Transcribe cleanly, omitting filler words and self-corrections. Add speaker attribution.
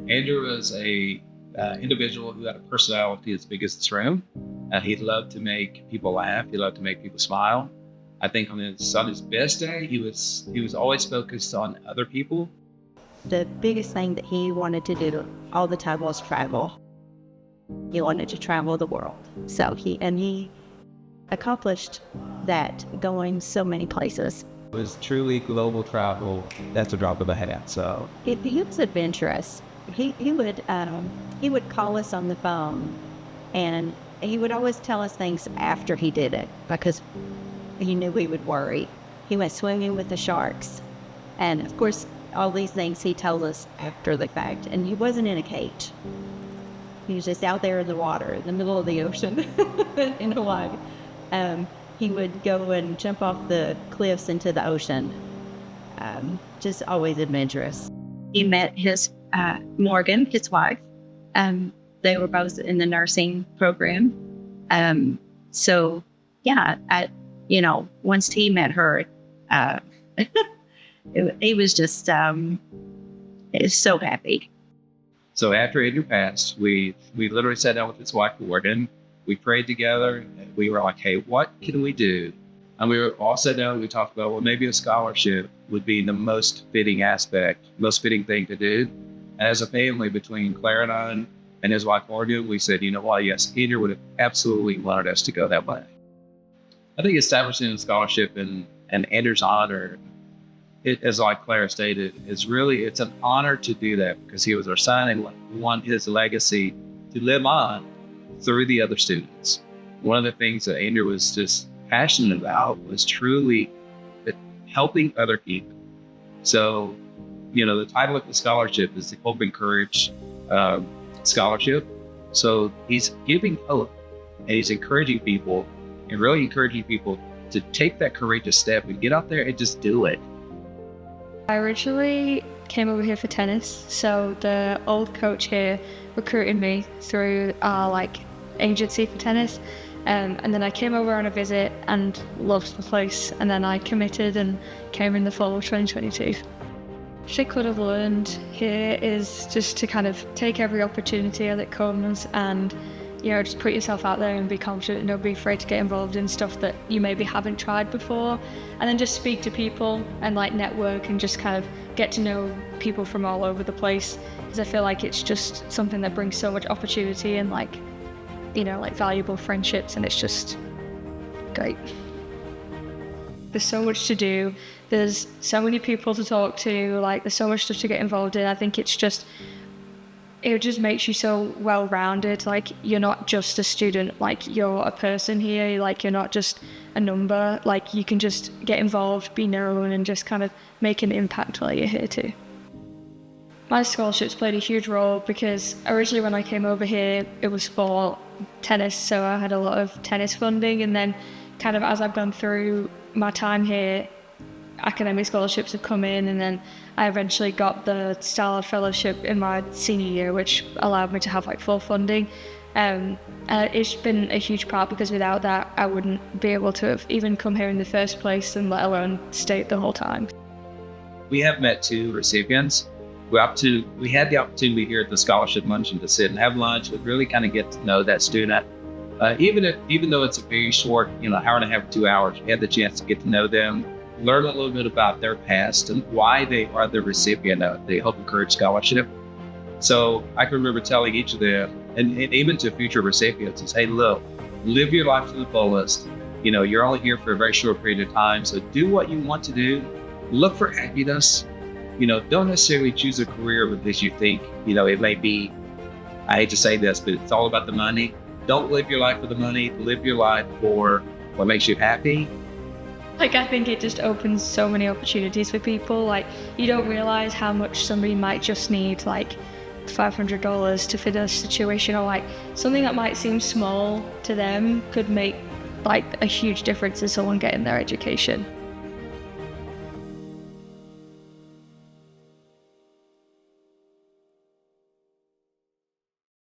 Speaker 1: Andrew was a individual who had a personality as big as this room. He loved to make people laugh. He loved to make people smile. I think on his best day, he was always focused on other people.
Speaker 2: The biggest thing that he wanted to do all the time was travel. He wanted to travel the world. So he accomplished that, going so many places.
Speaker 1: It was truly global travel. That's a drop of a hat. So
Speaker 2: He was adventurous. He would call us on the phone, and he would always tell us things after he did it because he knew we would worry. He went swimming with the sharks, and of course, all these things he told us after the fact. And he wasn't in a cage. He was just out there in the water, in the middle of the ocean, in Hawaii. He would go and jump off the cliffs into the ocean. Just always adventurous. He met his Morgan, his wife. They were both in the nursing program. So yeah, once he met her, he was just so happy.
Speaker 1: So after Andrew passed, we literally sat down with his wife, Morgan. We prayed together. And we were like, hey, what can we do? And we were all sat down and we talked about, well, maybe a scholarship would be the most fitting thing to do. And as a family, between Claire and his wife, Morgan, we said, you know what, yes, Andrew would have absolutely wanted us to go that way. I think establishing a scholarship in Andrew's honor, as like Claire stated, it's an honor to do that because he was our son and we want his legacy to live on through the other students. One of the things that Andrew was just passionate about was truly helping other people. So, the title of the scholarship is the Hope and Courage Scholarship. So he's giving hope and he's encouraging people to take that courageous step and get out there and just do it.
Speaker 3: I originally came over here for tennis, so the old coach here recruited me through our agency for tennis, and then I came over on a visit and loved the place, and then I committed and came in the fall of 2022. What I could have learned here is just to kind of take every opportunity as it comes and just put yourself out there and be confident, don't be afraid to get involved in stuff that you maybe haven't tried before, and then just speak to people and network and just kind of get to know people from all over the place, because I feel like it's just something that brings so much opportunity and valuable friendships, and it's just great. There's so much to do, there's so many people to talk to, there's so much stuff to get involved in. I think it just makes you so well-rounded. You're not just a student, you're a person here, you're not just a number, you can just get involved, be known, and just kind of make an impact while you're here too. My scholarships played a huge role because originally when I came over here, it was for tennis, so I had a lot of tennis funding, and then kind of as I've gone through my time here, academic scholarships have come in, and then I eventually got the Stallard Fellowship in my senior year, which allowed me to have full funding. It's been a huge part because without that, I wouldn't be able to have even come here in the first place, and let alone stayed the whole time.
Speaker 1: We have met two recipients. We had the opportunity here at the scholarship luncheon to sit and have lunch and really kind of get to know that student. Even though it's a very short, hour and a half, 2 hours, we had the chance to get to know them, learn a little bit about their past and why they are the recipient of the Hope and Courage Scholarship. So I can remember telling each of them, and even to future recipients, is, hey, look, live your life to the fullest. You're only here for a very short period of time, so do what you want to do. Look for happiness. Don't necessarily choose a career because you think, it may be, I hate to say this, but it's all about the money. Don't live your life for the money. Live your life for what makes you happy.
Speaker 3: I think it just opens so many opportunities for people. You don't realize how much somebody might just need $500 to fit a situation, or something that might seem small to them could make a huge difference in someone getting their education.